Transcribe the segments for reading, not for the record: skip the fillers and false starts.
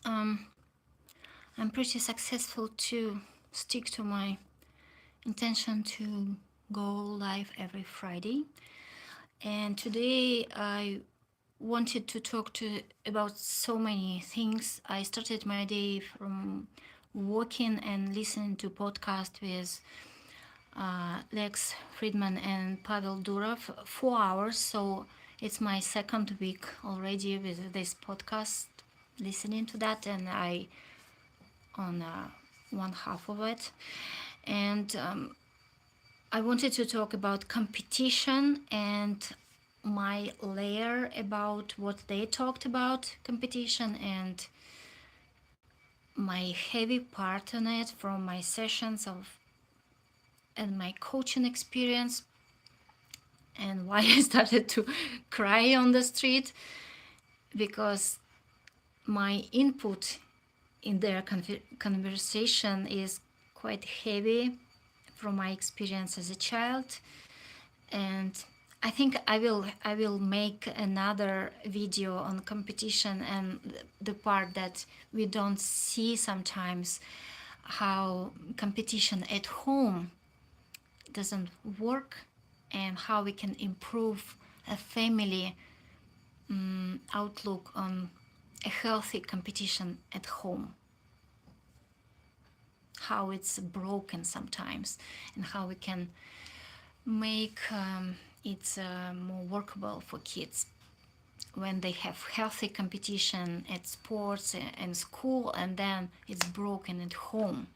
um, I'm pretty successful to stick to my intention to go live every Friday. And today I wanted to talk to about so many things. I started my day from walking and listening to podcast with Lex Friedman and Pavel Durov, 4 hours. So it's my second week already with this podcast, listening to that, and I on one half of it. And I wanted to talk about competition and my layer about what they talked about competition and my heavy part on it from my sessions of and my coaching experience and why I started to cry on the street because my input in their conversation is quite heavy from my experience as a child, and I think I will make another video on competition and the part that we don't see sometimes, how competition at home doesn't work and how we can improve a family outlook on a healthy competition at home, how it's broken sometimes, and how we can make it more workable for kids when they have healthy competition at sports and school, and then it's broken at home.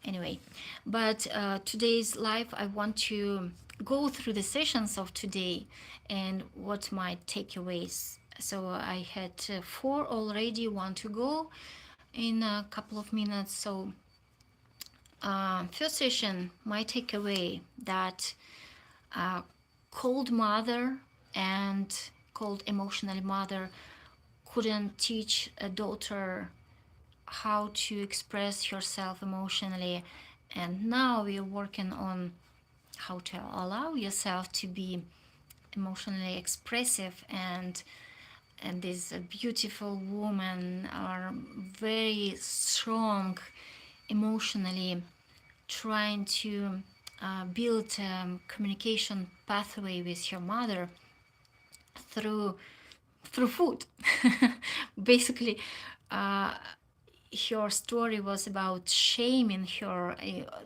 Anyway, but today's live, I want to go through the sessions of today and what my takeaways. So I had four already, one to go in a couple of minutes. So first session, my takeaway that cold mother and cold emotional mother couldn't teach a daughter how to express herself emotionally, and now we're working on how to allow yourself to be emotionally expressive, and these beautiful women are very strong emotionally, trying to build communication pathway with her mother through food. Basically, uh, her story was about shaming her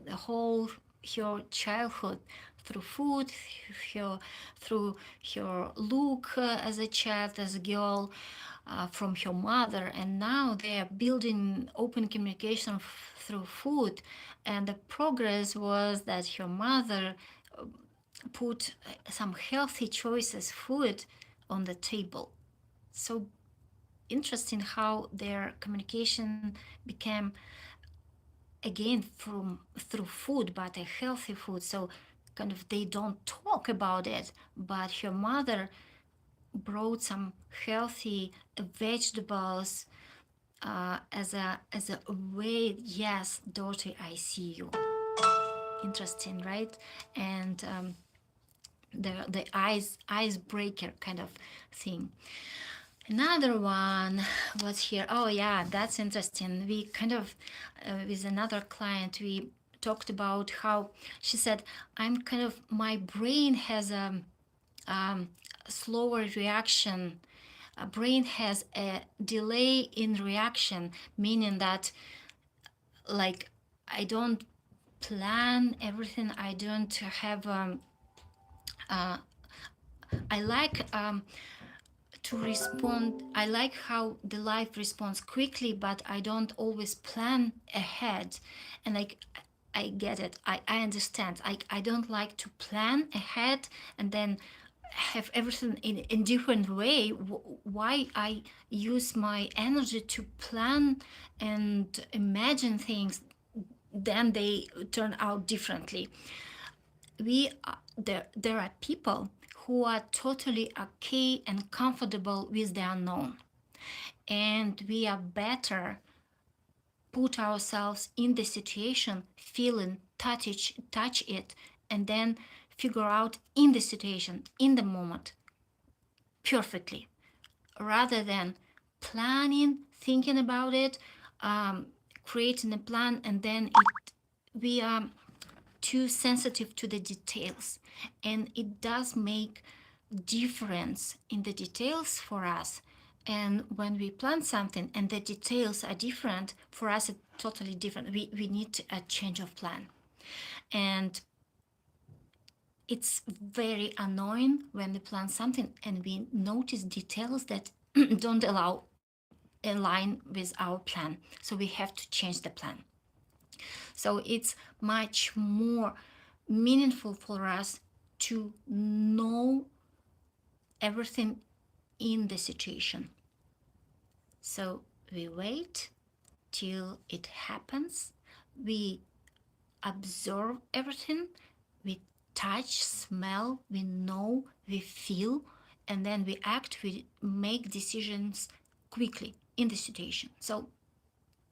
the whole her childhood through food, her through her look as a child, as a girl, from her mother, and now they are building open communication through food. And the progress was that her mother put some healthy choices food on the table. So interesting how their communication became again from through food, but a healthy food. So kind of they don't talk about it, but her mother brought some healthy vegetables as a way. Yes, daughter, I see you. Interesting, right? And the icebreaker kind of thing. Another one was here. Oh yeah, that's interesting. We kind of with another client we talked about how she said, I'm kind of, my brain has a slower reaction. A brain has a delay in reaction, meaning that like I don't plan everything. I don't have uh, I like to respond. I like how the life responds quickly, but I don't always plan ahead. And like I get it. I understand. I don't like to plan ahead and then have everything in different way. Why I use my energy to plan and imagine things, then they turn out differently. There are people who are totally okay and comfortable with the unknown, and we are better put ourselves in the situation, feeling, touch it, and then figure out in the situation, in the moment, perfectly, rather than planning, thinking about it, um, creating a plan, and then we are too sensitive to the details, and it does make difference in the details for us. And when we plan something and the details are different for us, it's totally different. We need a change of plan. And it's very annoying when we plan something and we notice details that don't allow align with our plan. So we have to change the plan. So it's much more meaningful for us to know everything in the situation. So we wait till it happens. We observe everything. We touch, smell, we know, we feel, and then we act, we make decisions quickly in the situation. So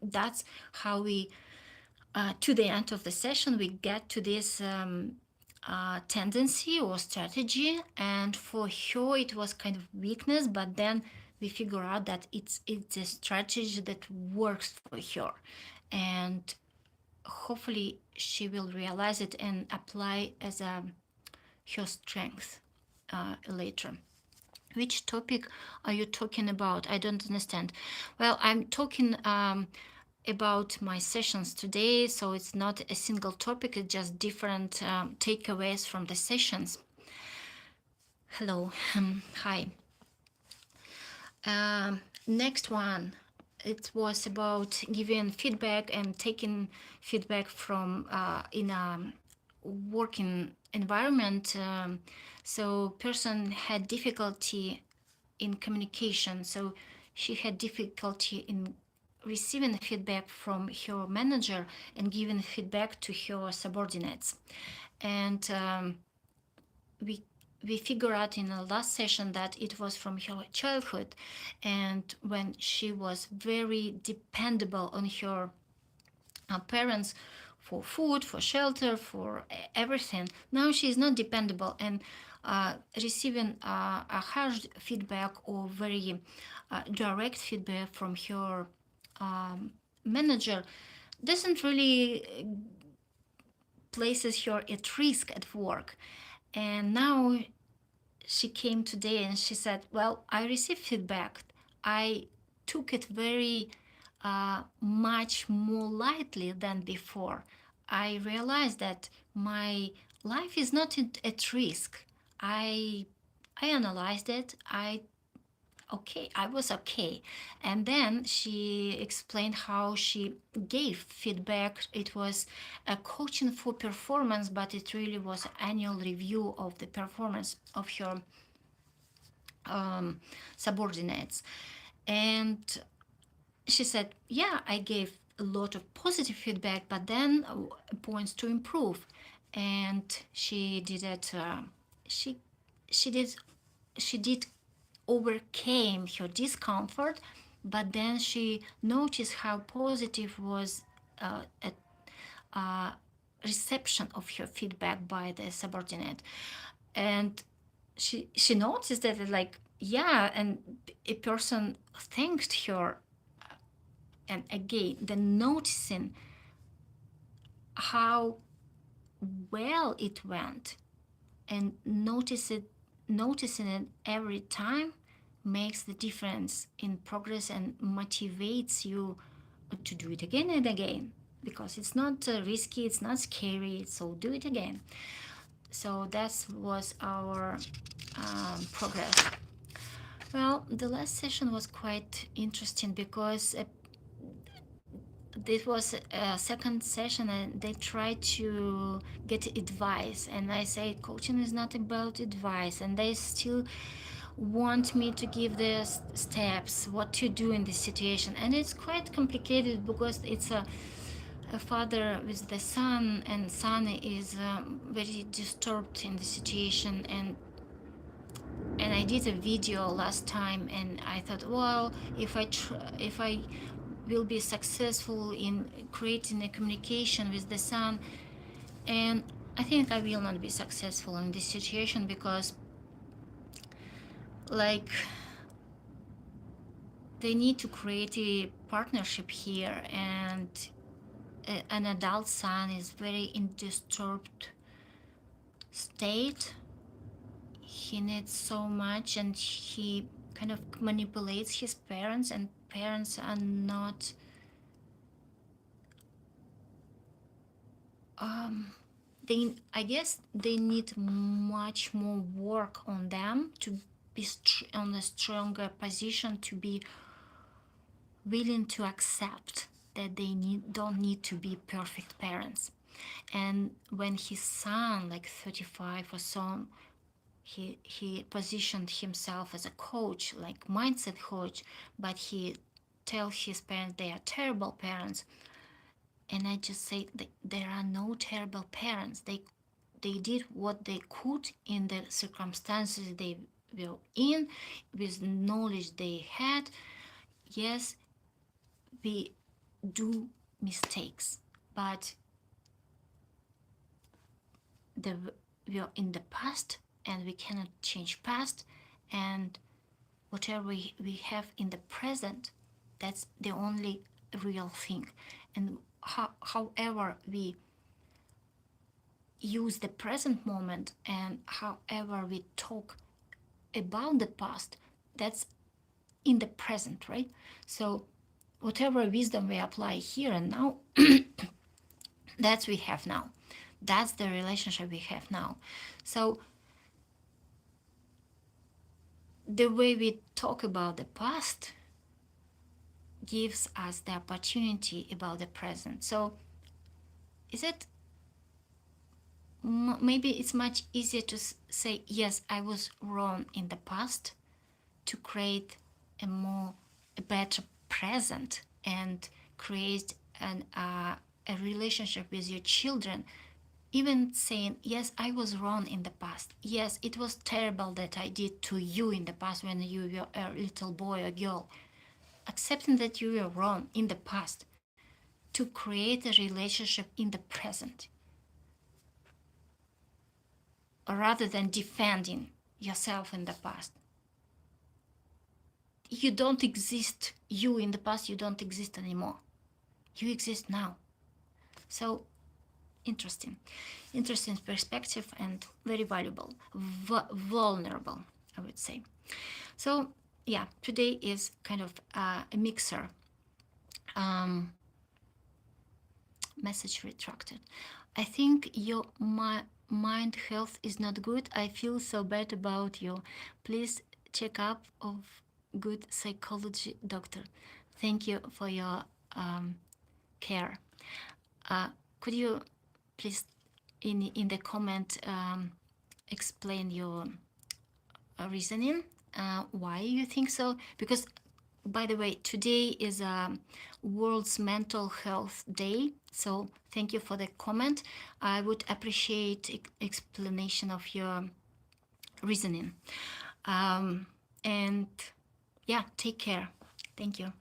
that's how we, to the end of the session, we get to this tendency or strategy. And for her, it was kind of weakness, but then we figure out that it's a strategy that works for her, and hopefully she will realize it and apply as a her strength later. Which topic are you talking about? I don't understand. Well, I'm talking about my sessions today, so it's not a single topic, it's just different takeaways from the sessions. Hello, hi. Next one, it was about giving feedback and taking feedback from in a working environment. So person had difficulty in communication, so she had difficulty in receiving feedback from her manager and giving feedback to her subordinates. And we we figure out in the last session that it was from her childhood, and when she was very dependable on her parents for food, for shelter, for everything. Now she is not dependable, and receiving a harsh feedback or very direct feedback from her manager doesn't really places her at risk at work. And now she came today and she said, well, I received feedback. I took it very much more lightly than before. I realized that my life is not at risk. I I analyzed it. I was okay. And then she explained how she gave feedback. It was a coaching for performance, but it really was annual review of the performance of her subordinates. And she said, yeah, I gave a lot of positive feedback, but then points to improve. And she did it. She she did she did overcame her discomfort, but then she noticed how positive was a reception of her feedback by the subordinate. And she noticed that, like, yeah, and a person thanked her. And again, the noticing how well it went and noticing it every time makes the difference in progress and motivates you to do it again and again, because it's not risky, it's not scary, so do it again. So that was our progress. Well, the last session was quite interesting because this was a second session and they tried to get advice, and I say coaching is not about advice, and they still want me to give the steps what to do in this situation. And it's quite complicated because it's a father with the son, and son is very disturbed in the situation. And I did a video last time, and I thought, well, if I will be successful in creating a communication with the son, and I think I will not be successful in this situation because, like, they need to create a partnership here, and an adult son is very in disturbed state. He needs so much, and he kind of manipulates his parents, and parents are not um they, I guess they need much more work on them to be on a stronger position, to be willing to accept that they don't need to be perfect parents. And when his son, like 35 or so, he positioned himself as a coach, like mindset coach, but he tells his parents they are terrible parents. And I just say that there are no terrible parents. They did what they could in the circumstances they were in, with knowledge they had. Yes, we do mistakes, but the we are in the past, and we cannot change past, and whatever we have in the present, that's the only real thing. And however we use the present moment, and however we talk about the past, that's in the present, right? So whatever wisdom we apply here and now, that's we have now. That's the relationship we have now. So the way we talk about the past gives us the opportunity about the present. So is it maybe it's much easier to say, yes, I was wrong in the past, to create a better present, and create a relationship with your children. Even saying, yes, I was wrong in the past. Yes, it was terrible that I did to you in the past when you were a little boy or girl. Accepting that you were wrong in the past, to create a relationship in the present, rather than defending yourself in the past. You don't exist, you in the past, you don't exist anymore. You exist now. So interesting perspective, and very valuable, vulnerable, I would say. So yeah, today is kind of a mixer. Message retracted. I think your mind health is not good. I feel so bad about you. Please check up of good psychology doctor. Thank you for your care. Could you please in the comment explain your reasoning, why you think so? Because, by the way, today is World's Mental Health Day, so thank you for the comment. I would appreciate explanation of your reasoning. And yeah, take care. Thank you.